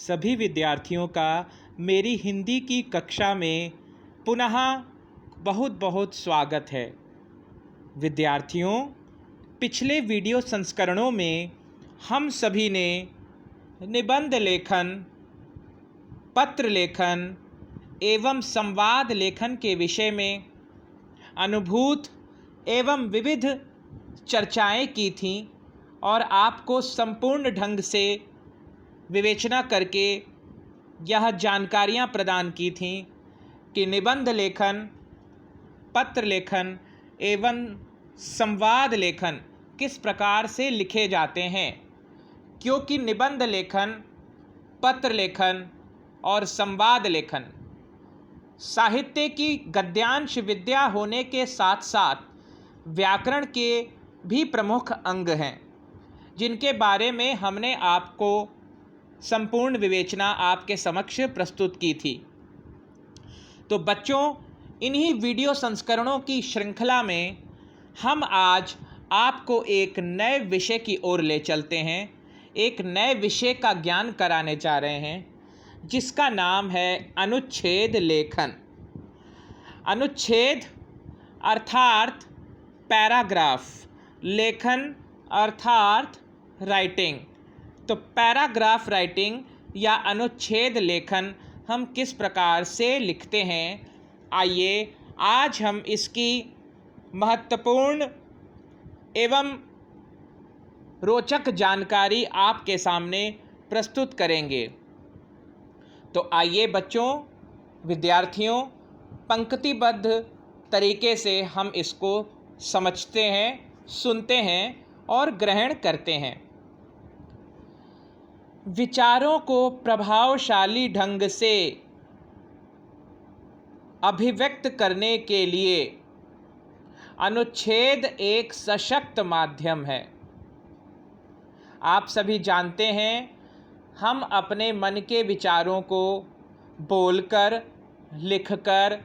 सभी विद्यार्थियों का मेरी हिंदी की कक्षा में पुनः बहुत बहुत स्वागत है। विद्यार्थियों, पिछले वीडियो संस्करणों में हम सभी ने निबंध लेखन, पत्र लेखन एवं संवाद लेखन के विषय में अनुभूत एवं विविध चर्चाएं की थीं और आपको संपूर्ण ढंग से विवेचना करके यह जानकारियां प्रदान की थीं कि निबंध लेखन, पत्र लेखन एवं संवाद लेखन किस प्रकार से लिखे जाते हैं। क्योंकि निबंध लेखन, पत्र लेखन और संवाद लेखन साहित्य की गद्यांश विद्या होने के साथ साथ व्याकरण के भी प्रमुख अंग हैं, जिनके बारे में हमने आपको संपूर्ण विवेचना आपके समक्ष प्रस्तुत की थी। तो बच्चों, इन्हीं वीडियो संस्करणों की श्रृंखला में हम आज आपको एक नए विषय की ओर ले चलते हैं। एक नए विषय का ज्ञान कराने जा रहे हैं, जिसका नाम है अनुच्छेद लेखन। अनुच्छेद अर्थात पैराग्राफ, लेखन अर्थात राइटिंग। तो पैराग्राफ राइटिंग या अनुच्छेद लेखन हम किस प्रकार से लिखते हैं, आइए आज हम इसकी महत्वपूर्ण एवं रोचक जानकारी आपके सामने प्रस्तुत करेंगे। तो आइए बच्चों, विद्यार्थियों, पंक्तिबद्ध तरीके से हम इसको समझते हैं, सुनते हैं और ग्रहण करते हैं। विचारों को प्रभावशाली ढंग से अभिव्यक्त करने के लिए अनुच्छेद एक सशक्त माध्यम है। आप सभी जानते हैं, हम अपने मन के विचारों को बोलकर, लिखकर,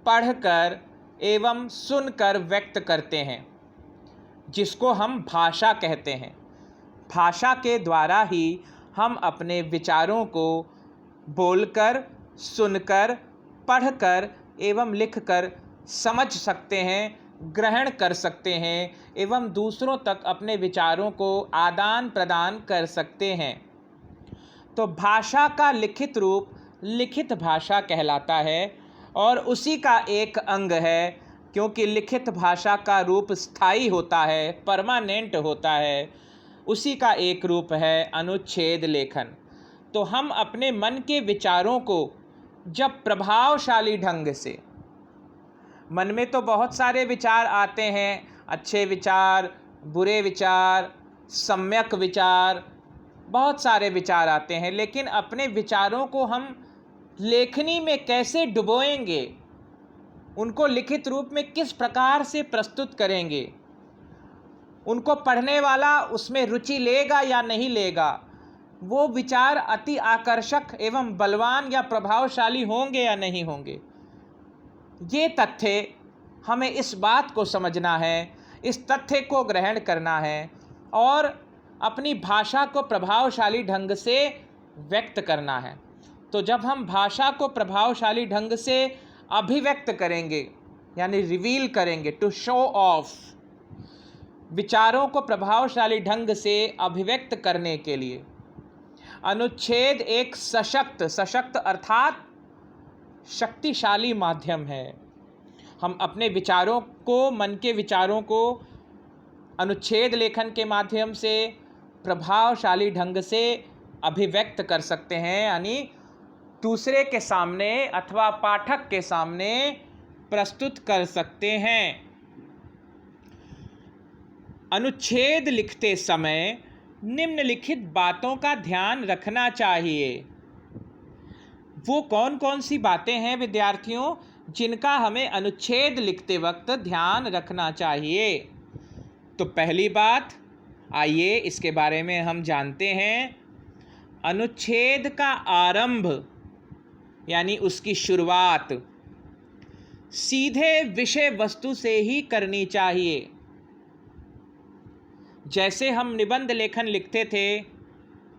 पढ़कर एवं सुनकर व्यक्त करते हैं, जिसको हम भाषा कहते हैं। भाषा के द्वारा ही हम अपने विचारों को बोलकर, सुनकर, पढ़कर एवं लिखकर समझ सकते हैं, ग्रहण कर सकते हैं एवं दूसरों तक अपने विचारों को आदान प्रदान कर सकते हैं। तो भाषा का लिखित रूप लिखित भाषा कहलाता है और उसी का एक अंग है, क्योंकि लिखित भाषा का रूप स्थायी होता है, परमानेंट होता है। उसी का एक रूप है अनुच्छेद लेखन। तो हम अपने मन के विचारों को जब प्रभावशाली ढंग से, मन में तो बहुत सारे विचार आते हैं, अच्छे विचार, बुरे विचार, सम्यक विचार, बहुत सारे विचार आते हैं, लेकिन अपने विचारों को हम लेखनी में कैसे डुबोएंगे, उनको लिखित रूप में किस प्रकार से प्रस्तुत करेंगे, उनको पढ़ने वाला उसमें रुचि लेगा या नहीं लेगा, वो विचार अति आकर्षक एवं बलवान या प्रभावशाली होंगे या नहीं होंगे, ये तथ्य हमें इस बात को समझना है, इस तथ्य को ग्रहण करना है और अपनी भाषा को प्रभावशाली ढंग से व्यक्त करना है। तो जब हम भाषा को प्रभावशाली ढंग से अभिव्यक्त करेंगे, यानी रिवील करेंगे, टू शो ऑफ, विचारों को प्रभावशाली ढंग से अभिव्यक्त करने के लिए अनुच्छेद एक सशक्त अर्थात शक्तिशाली माध्यम है। हम अपने विचारों को, मन के विचारों को अनुच्छेद लेखन के माध्यम से प्रभावशाली ढंग से अभिव्यक्त कर सकते हैं, यानी दूसरे के सामने अथवा पाठक के सामने प्रस्तुत कर सकते हैं। अनुच्छेद लिखते समय निम्नलिखित बातों का ध्यान रखना चाहिए। वो कौन कौन सी बातें हैं विद्यार्थियों, जिनका हमें अनुच्छेद लिखते वक्त ध्यान रखना चाहिए? तो पहली बात, आइए इसके बारे में हम जानते हैं। अनुच्छेद का आरंभ यानी उसकी शुरुआत सीधे विषय वस्तु से ही करनी चाहिए। जैसे हम निबंध लेखन लिखते थे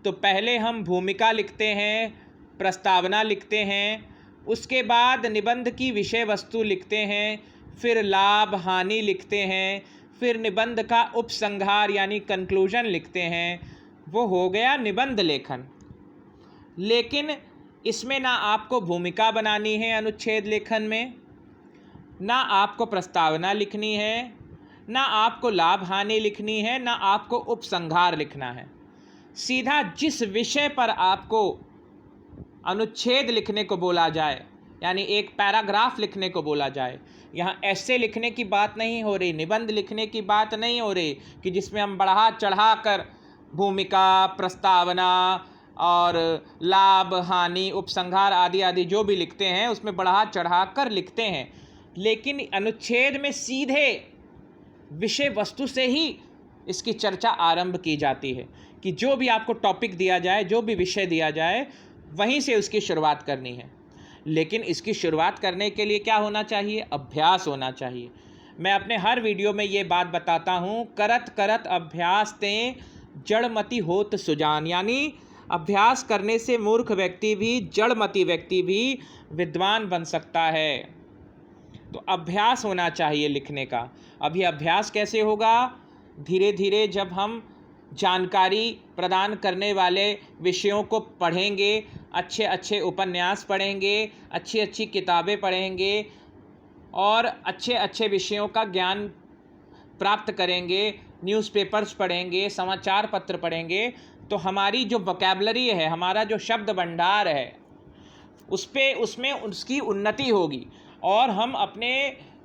तो पहले हम भूमिका लिखते हैं, प्रस्तावना लिखते हैं, उसके बाद निबंध की विषय वस्तु लिखते हैं, फिर लाभ हानि लिखते हैं, फिर निबंध का उपसंहार यानी कंक्लूजन लिखते हैं। वो हो गया निबंध लेखन। लेकिन इसमें ना आपको भूमिका बनानी है अनुच्छेद लेखन में, ना आपको प्रस्तावना लिखनी है, ना आपको लाभ हानि लिखनी है, ना आपको उपसंहार लिखना है। सीधा जिस विषय पर आपको अनुच्छेद लिखने को बोला जाए, यानी एक पैराग्राफ लिखने को बोला जाए, यहाँ ऐसे लिखने की बात नहीं हो रही, निबंध लिखने की बात नहीं हो रही कि जिसमें हम बढ़ा चढ़ा कर भूमिका, प्रस्तावना और लाभ हानि उपसंहार आदि आदि जो भी लिखते हैं उसमें बढ़ा चढ़ा कर लिखते हैं। लेकिन अनुच्छेद में सीधे विषय वस्तु से ही इसकी चर्चा आरंभ की जाती है कि जो भी आपको टॉपिक दिया जाए, जो भी विषय दिया जाए, वहीं से उसकी शुरुआत करनी है। लेकिन इसकी शुरुआत करने के लिए क्या होना चाहिए? अभ्यास होना चाहिए। मैं अपने हर वीडियो में ये बात बताता हूँ, करत करत अभ्यास तें जड़मति होत सुजान, यानी अभ्यास करने से मूर्ख व्यक्ति भी, जड़मति व्यक्ति भी विद्वान बन सकता है। तो अभ्यास होना चाहिए लिखने का। अभी अभ्यास कैसे होगा? धीरे धीरे जब हम जानकारी प्रदान करने वाले विषयों को पढ़ेंगे, अच्छे अच्छे उपन्यास पढ़ेंगे, अच्छी अच्छी किताबें पढ़ेंगे और अच्छे अच्छे विषयों का ज्ञान प्राप्त करेंगे, न्यूज़पेपर्स पढ़ेंगे, समाचार पत्र पढ़ेंगे, तो हमारी जो वोकैबुलरी है, हमारा जो शब्द भंडार है, उसमें उसकी उन्नति होगी और हम अपने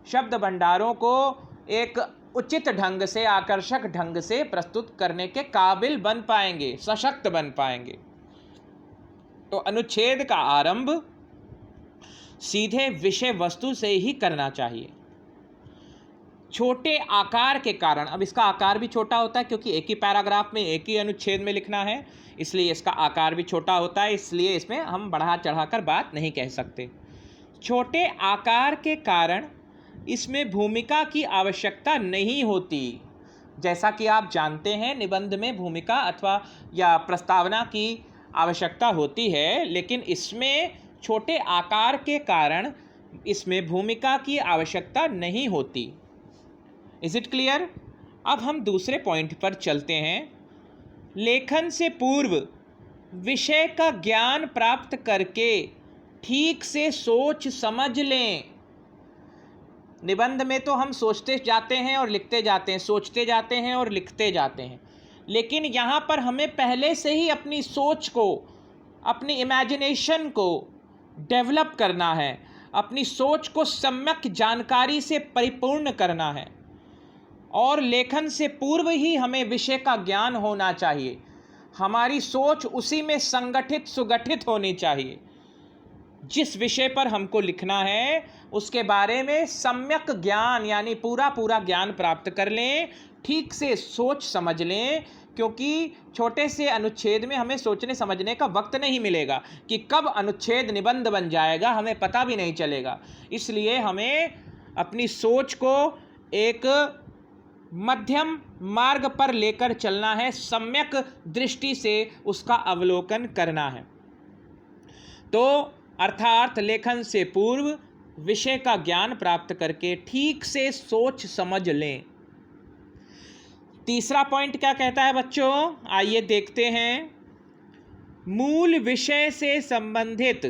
शब्द भंडारों को एक उचित ढंग से, आकर्षक ढंग से प्रस्तुत करने के काबिल बन पाएंगे, सशक्त बन पाएंगे। तो अनुच्छेद का आरंभ सीधे विषय वस्तु से ही करना चाहिए। छोटे आकार के कारण, अब इसका आकार भी छोटा होता है क्योंकि एक ही पैराग्राफ में एक ही अनुच्छेद में लिखना है, इसलिए इसका आकार भी छोटा होता है, इसलिए इसमें हम बढ़ा चढ़ाकर बात नहीं कह सकते। छोटे आकार के कारण इसमें भूमिका की आवश्यकता नहीं होती। जैसा कि आप जानते हैं, निबंध में भूमिका अथवा या प्रस्तावना की आवश्यकता होती है, लेकिन इसमें छोटे आकार के कारण इसमें भूमिका की आवश्यकता नहीं होती। Is it clear? अब हम दूसरे पॉइंट पर चलते हैं। लेखन से पूर्व विषय का ज्ञान प्राप्त करके ठीक से सोच समझ लें। निबंध में तो हम सोचते जाते हैं और लिखते जाते हैं, सोचते जाते हैं और लिखते जाते हैं, लेकिन यहाँ पर हमें पहले से ही अपनी सोच को, अपनी इमेजिनेशन को डेवलप करना है, अपनी सोच को सम्यक जानकारी से परिपूर्ण करना है और लेखन से पूर्व ही हमें विषय का ज्ञान होना चाहिए। हमारी सोच उसी में संगठित सुगठित होनी चाहिए। जिस विषय पर हमको लिखना है उसके बारे में सम्यक ज्ञान यानी पूरा ज्ञान प्राप्त कर लें, ठीक से सोच समझ लें, क्योंकि छोटे से अनुच्छेद में हमें सोचने समझने का वक्त नहीं मिलेगा कि कब अनुच्छेद निबंध बन जाएगा, हमें पता भी नहीं चलेगा। इसलिए हमें अपनी सोच को एक मध्यम मार्ग पर लेकर चलना है, सम्यक दृष्टि से उसका अवलोकन करना है। तो अर्थात लेखन से पूर्व विषय का ज्ञान प्राप्त करके ठीक से सोच समझ लें। तीसरा पॉइंट क्या कहता है बच्चों? आइए देखते हैं। मूल विषय से संबंधित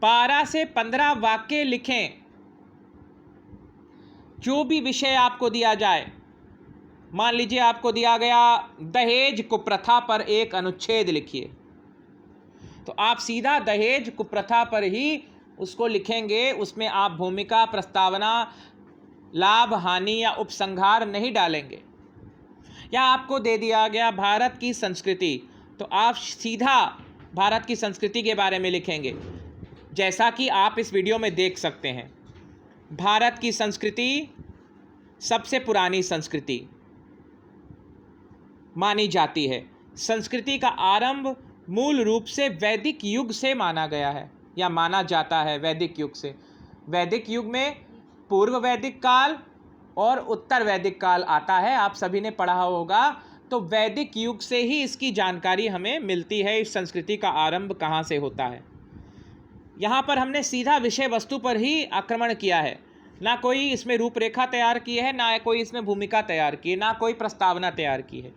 12 से 15 वाक्य लिखें। जो भी विषय आपको दिया जाए, मान लीजिए आपको दिया गया दहेज कुप्रथा पर एक अनुच्छेद लिखिए, तो आप सीधा दहेज कुप्रथा पर ही उसको लिखेंगे। उसमें आप भूमिका, प्रस्तावना, लाभ हानि या उपसंहार नहीं डालेंगे। या आपको दे दिया गया भारत की संस्कृति, तो आप सीधा भारत की संस्कृति के बारे में लिखेंगे। जैसा कि आप इस वीडियो में देख सकते हैं, भारत की संस्कृति सबसे पुरानी संस्कृति मानी जाती है। संस्कृति का आरंभ मूल रूप से वैदिक युग से माना गया है या माना जाता है। वैदिक युग से, वैदिक युग में पूर्व वैदिक काल और उत्तर वैदिक काल आता है, आप सभी ने पढ़ा होगा। तो वैदिक युग से ही इसकी जानकारी हमें मिलती है, इस संस्कृति का आरंभ कहाँ से होता है। यहाँ पर हमने सीधा विषय वस्तु पर ही आक्रमण किया है, ना कोई इसमें रूपरेखा तैयार की है, ना कोई इसमें भूमिका तैयार की है, ना कोई प्रस्तावना तैयार की है।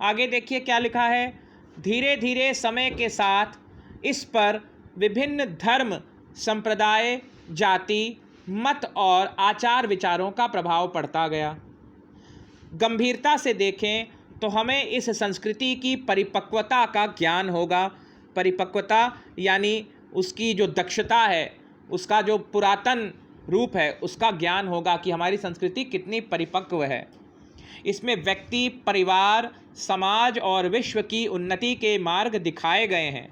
आगे देखिए क्या लिखा है। धीरे धीरे समय के साथ इस पर विभिन्न धर्म, संप्रदाय, जाति, मत और आचार विचारों का प्रभाव पड़ता गया। गंभीरता से देखें तो हमें इस संस्कृति की परिपक्वता का ज्ञान होगा। परिपक्वता यानी उसकी जो दक्षता है, उसका जो पुरातन रूप है, उसका ज्ञान होगा कि हमारी संस्कृति कितनी परिपक्व है। इसमें व्यक्ति, परिवार, समाज और विश्व की उन्नति के मार्ग दिखाए गए हैं।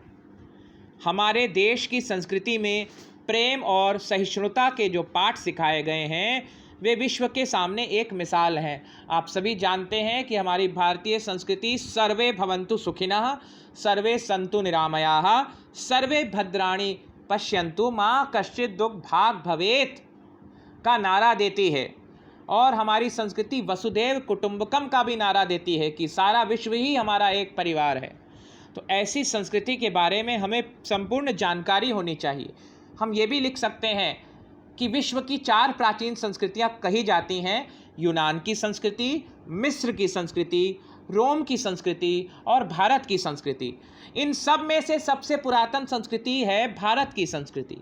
हमारे देश की संस्कृति में प्रेम और सहिष्णुता के जो पाठ सिखाए गए हैं वे विश्व के सामने एक मिसाल हैं। आप सभी जानते हैं कि हमारी भारतीय संस्कृति सर्वे भवन्तु सुखिनः, सर्वे सन्तु निरामयाः, सर्वे भद्राणि पश्यन्तु, मा कश्चित् दुःखभाग् भवेत् का नारा देती है। और हमारी संस्कृति वसुधैव कुटुम्बकम का भी नारा देती है कि सारा विश्व ही हमारा एक परिवार है। तो ऐसी संस्कृति के बारे में हमें संपूर्ण जानकारी होनी चाहिए। हम ये भी लिख सकते हैं कि विश्व की 4 प्राचीन संस्कृतियाँ कही जाती हैं: यूनान की संस्कृति, मिस्र की संस्कृति, रोम की संस्कृति और भारत की संस्कृति। इन सब में से सबसे पुरातन संस्कृति है भारत की संस्कृति।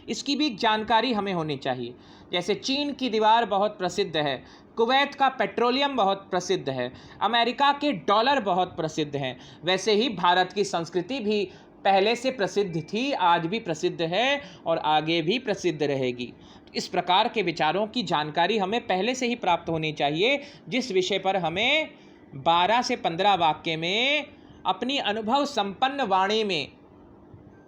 इसकी भी जानकारी हमें होनी चाहिए। जैसे चीन की दीवार बहुत प्रसिद्ध है, कुवैत का पेट्रोलियम बहुत प्रसिद्ध है, अमेरिका के डॉलर बहुत प्रसिद्ध हैं, वैसे ही भारत की संस्कृति भी पहले से प्रसिद्ध थी, आज भी प्रसिद्ध है और आगे भी प्रसिद्ध रहेगी। इस प्रकार के विचारों की जानकारी हमें पहले से ही प्राप्त होनी चाहिए, जिस विषय पर हमें 12 से 15 वाक्य में अपनी अनुभव संपन्न वाणी में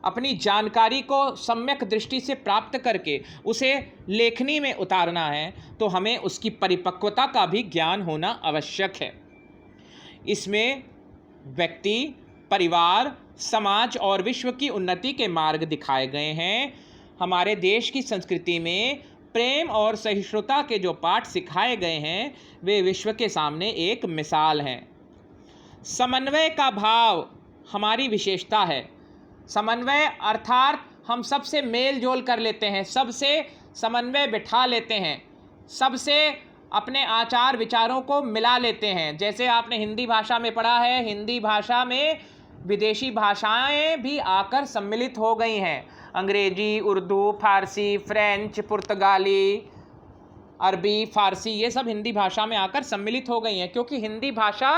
अपनी जानकारी को सम्यक दृष्टि से प्राप्त करके उसे लेखनी में उतारना है, तो हमें उसकी परिपक्वता का भी ज्ञान होना आवश्यक है। इसमें व्यक्ति, परिवार, समाज और विश्व की उन्नति के मार्ग दिखाए गए हैं। हमारे देश की संस्कृति में प्रेम और सहिष्णुता के जो पाठ सिखाए गए हैं वे विश्व के सामने एक मिसाल हैं। समन्वय का भाव हमारी विशेषता है। समन्वय अर्थात हम सबसे मेल जोल कर लेते हैं, सबसे समन्वय बिठा लेते हैं, सबसे अपने आचार विचारों को मिला लेते हैं। जैसे आपने हिंदी भाषा में पढ़ा है, हिंदी भाषा में विदेशी भाषाएं भी आकर सम्मिलित हो गई हैं। अंग्रेजी, उर्दू, फारसी, फ्रेंच, पुर्तगाली, अरबी, फारसी, ये सब हिंदी भाषा में आकर सम्मिलित हो गई हैं, क्योंकि हिंदी भाषा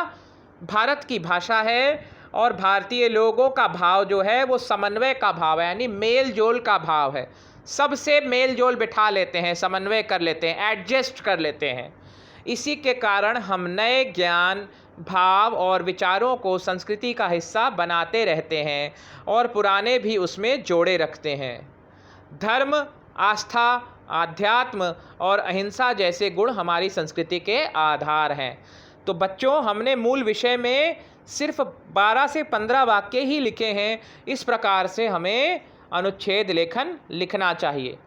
भारत की भाषा है और भारतीय लोगों का भाव जो है वो समन्वय का भाव है, यानी मेल जोल का भाव है। सबसे मेल जोल बिठा लेते हैं, समन्वय कर लेते हैं, एडजस्ट कर लेते हैं। इसी के कारण हम नए ज्ञान, भाव और विचारों को संस्कृति का हिस्सा बनाते रहते हैं और पुराने भी उसमें जोड़े रखते हैं। धर्म, आस्था, आध्यात्म और अहिंसा जैसे गुण हमारी संस्कृति के आधार हैं। तो बच्चों, हमने मूल विषय में सिर्फ 12 से 15 वाक्य ही लिखे हैं। इस प्रकार से हमें अनुच्छेद लेखन लिखना चाहिए।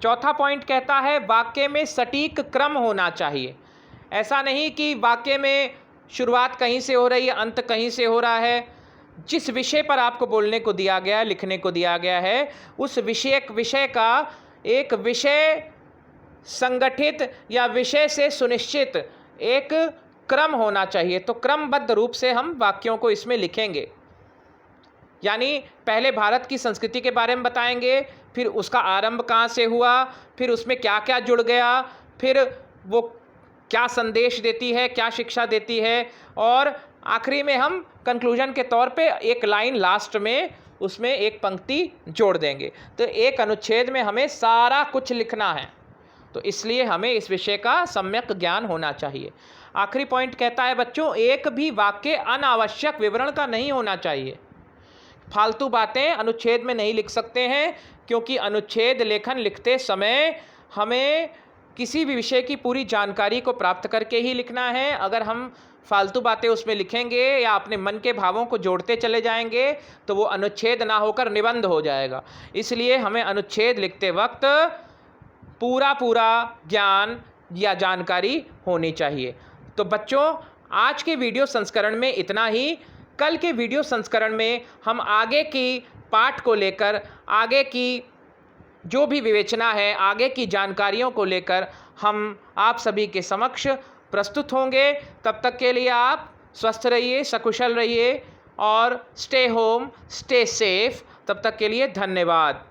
चौथा पॉइंट कहता है वाक्य में सटीक क्रम होना चाहिए। ऐसा नहीं कि वाक्य में शुरुआत कहीं से हो रही है, अंत कहीं से हो रहा है। जिस विषय पर आपको बोलने को दिया गया है, लिखने को दिया गया है, उस विषय का एक विषय संगठित या विषय से सुनिश्चित एक क्रम होना चाहिए। तो क्रमबद्ध रूप से हम वाक्यों को इसमें लिखेंगे। यानी पहले भारत की संस्कृति के बारे में बताएंगे, फिर उसका आरंभ कहाँ से हुआ, फिर उसमें क्या क्या जुड़ गया, फिर वो क्या संदेश देती है, क्या शिक्षा देती है, और आखिरी में हम कंक्लूजन के तौर पे एक लाइन लास्ट में उसमें एक पंक्ति जोड़ देंगे। तो एक अनुच्छेद में हमें सारा कुछ लिखना है, तो इसलिए हमें इस विषय का सम्यक ज्ञान होना चाहिए। आखिरी पॉइंट कहता है बच्चों, एक भी वाक्य अनावश्यक विवरण का नहीं होना चाहिए। फालतू बातें अनुच्छेद में नहीं लिख सकते हैं, क्योंकि अनुच्छेद लेखन लिखते समय हमें किसी भी विषय की पूरी जानकारी को प्राप्त करके ही लिखना है। अगर हम फालतू बातें उसमें लिखेंगे या अपने मन के भावों को जोड़ते चले जाएंगे तो वो अनुच्छेद ना होकर निबंध हो जाएगा। इसलिए हमें अनुच्छेद लिखते वक्त पूरा ज्ञान या जानकारी होनी चाहिए। तो बच्चों, आज के वीडियो संस्करण में इतना ही। कल के वीडियो संस्करण में हम आगे की पाठ को लेकर, आगे की जो भी विवेचना है, आगे की जानकारियों को लेकर हम आप सभी के समक्ष प्रस्तुत होंगे। तब तक के लिए आप स्वस्थ रहिए, सकुशल रहिए और स्टे होम, स्टे सेफ। तब तक के लिए धन्यवाद।